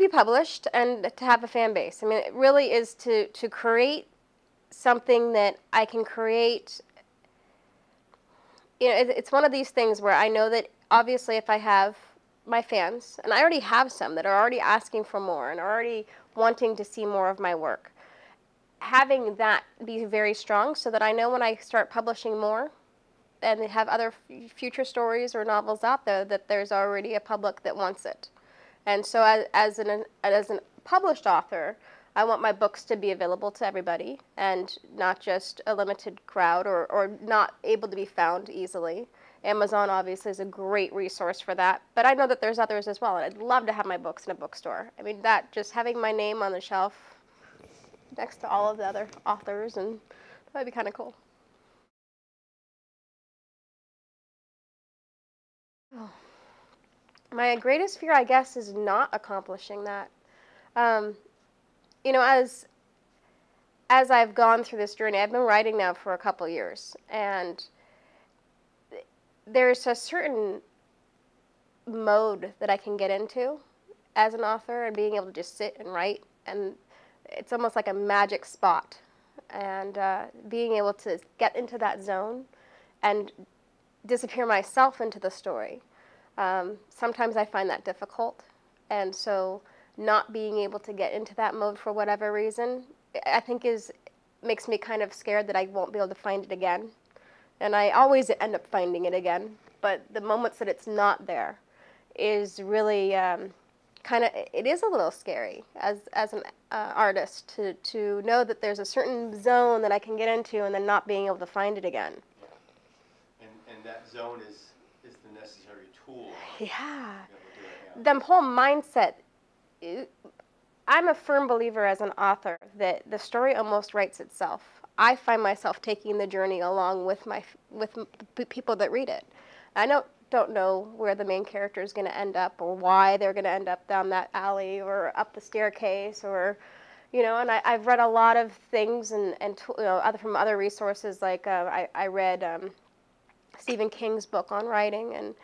be published and to have a fan base. I mean, it really is to create something that I can create. You know, it's one of these things where I know that obviously if I have my fans, and I already have some that are already asking for more and are already wanting to see more of my work, having that be very strong so that I know when I start publishing more and have other future stories or novels out there that there's already a public that wants it. And so as an published author, I want my books to be available to everybody and not just a limited crowd or not able to be found easily. Amazon obviously is a great resource for that, but I know that there's others as well, and I'd love to have my books in a bookstore. I mean, that just having my name on the shelf next to all of the other authors, and that'd be kind of cool. Oh. My greatest fear, I guess, is not accomplishing that. Um, you know, as I've gone through this journey, I've been writing now for a couple years, and there's a certain mode that I can get into as an author and being able to just sit and write, and it's almost like a magic spot. And being able to get into that zone and disappear myself into the story. Sometimes I find that difficult, and so not being able to get into that mode for whatever reason, I think makes me kind of scared that I won't be able to find it again. And I always end up finding it again, but the moments that it's not there is really kind of, it is a little scary as an artist to know that there's a certain zone that I can get into and then not being able to find it again. And that zone is the necessary tool. Yeah. The whole mindset, I'm a firm believer as an author that the story almost writes itself. I find myself taking the journey along with the people that read it. I don't know where the main character is going to end up or why they're going to end up down that alley or up the staircase or, you know, and I've read a lot of things and you know, from other resources, like I read Stephen King's book on writing, and,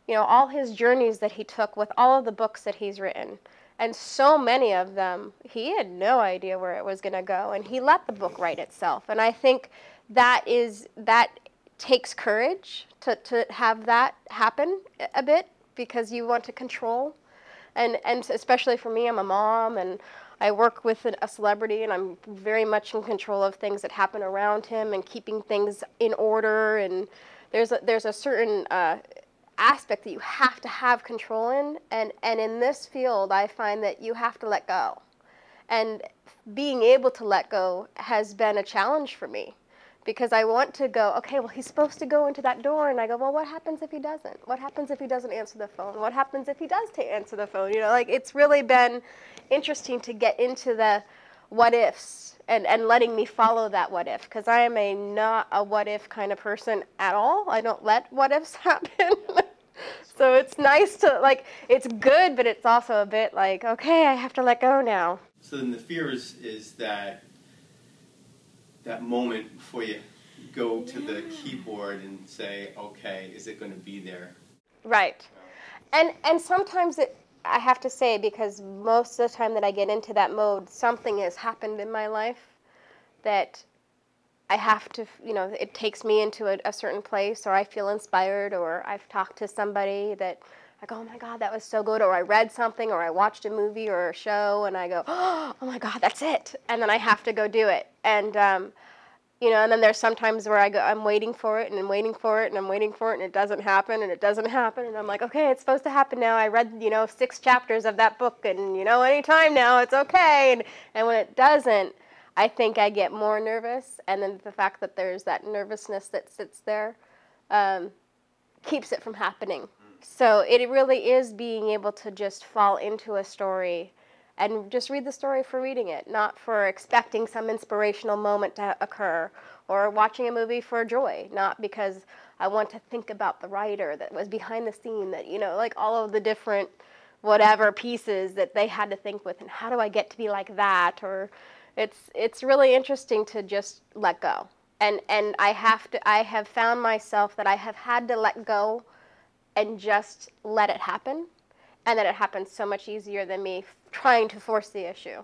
you know, all his journeys that he took with all of the books that he's written. And so many of them, he had no idea where it was going to go, and he let the book write itself. And I think that takes courage to have that happen a bit, because you want to control. And especially for me, I'm a mom, and I work with a celebrity, and I'm very much in control of things that happen around him and keeping things in order. And there's a certain aspect that you have to have control in, and in this field I find that you have to let go, and being able to let go has been a challenge for me, because I want to go, okay, well, he's supposed to go into that door, and I go, well, what happens if he doesn't? What happens if he doesn't answer the phone? What happens if he does answer the phone? You know, like, it's really been interesting to get into the what ifs and letting me follow that what if, because I am not a what if kind of person at all. I don't let what ifs happen. So it's nice to, like, it's good, but it's also a bit like, okay, I have to let go now. So then the fear is that moment before you go to the keyboard and say, okay, is it going to be there? Right. And sometimes I have to say, because most of the time that I get into that mode, something has happened in my life that I have to, you know, it takes me into a certain place, or I feel inspired, or I've talked to somebody that I go, oh my God, that was so good, or I read something, or I watched a movie or a show, and I go, oh my God, that's it, and then I have to go do it. And you know, and then there's sometimes where I go, I'm waiting for it, and I'm waiting for it, and I'm waiting for it, and it doesn't happen, and it doesn't happen, and I'm like, okay, it's supposed to happen now. I read, you know, 6 chapters of that book, and, you know, anytime now, it's okay. And when it doesn't, I think I get more nervous, and then the fact that there's that nervousness that sits there keeps it from happening. So it really is being able to just fall into a story and just read the story for reading it, not for expecting some inspirational moment to occur, or watching a movie for joy, not because I want to think about the writer that was behind the scene, that, you know, like all of the different whatever pieces that they had to think with, and how do I get to be like that, or it's really interesting to just let go. And I have found myself that I have had to let go and just let it happen. and that it happens so much easier than me trying to force the issue.